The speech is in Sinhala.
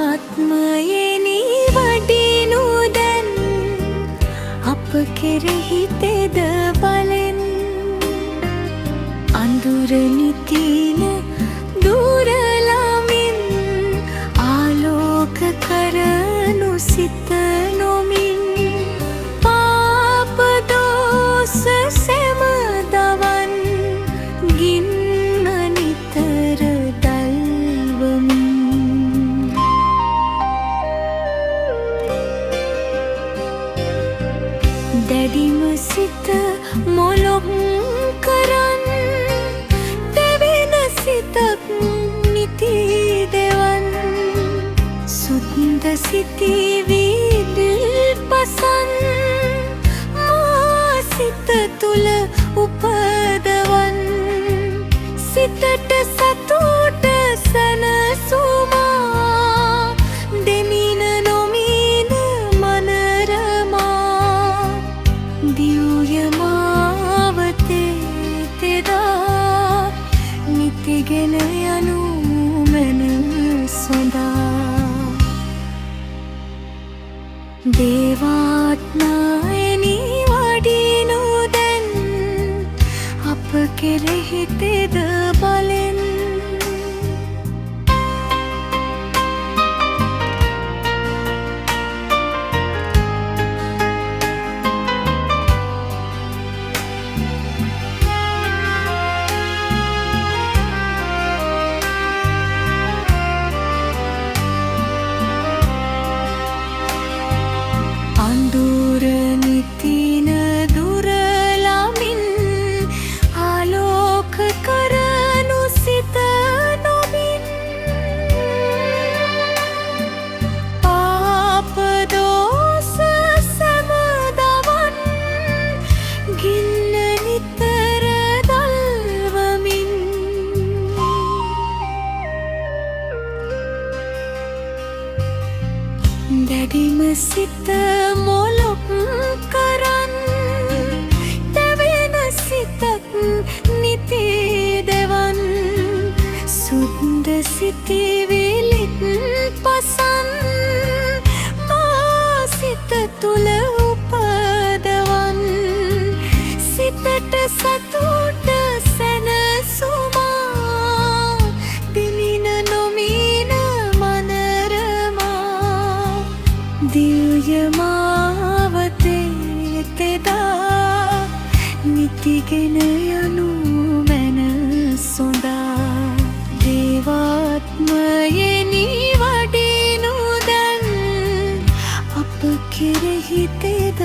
දේවාත්මයෙනි වඩිනු දැන් අප කෙරෙහි තෙද බලෙන් අඳුර නිතින දුරලමින් ආලෝක කරනු සිත නොමින් පාප දෝෂ සැම දවන් ගින්න නිතර දල්වමින් දැඩිම සිත මොලොක් කරන් දෙවෙන සිතක් නිති දෙවන් සුද්ද සිතිවිලි පසන් මා සිත තුල උපදවන් සිතට සතුට සැනසුමා දෙමින නොමින මනරමා දිව්‍යමාවතේ තෙදා නිතිගෙන යනු මන සොඳා දේවාත්මයෙනි වඩිනු දැන් අප කෙරෙහි තෙද බලෙන් අඳුර නිතින දුරලමින් ආලෝක කරනු සිත නොමින් පාප දෝෂ සැම දවන් ගින්න නිතර දල්වමින් දැඩිම සිත මොලොක් කරන් දෙවෙන සිතක් නිති දෙවන් සුද්ද සිතිවිලිත් පසන් මා සිත තුල උපදවන් සිතට සතුට සැනසුමා දෙමින නොමින මනරමා දිව්‍යමාවතේ තෙදා නිතිගෙන යනු මන සොඳා දේවාත්මයෙනි වඩිනු දැන් අප කෙරෙහි තෙද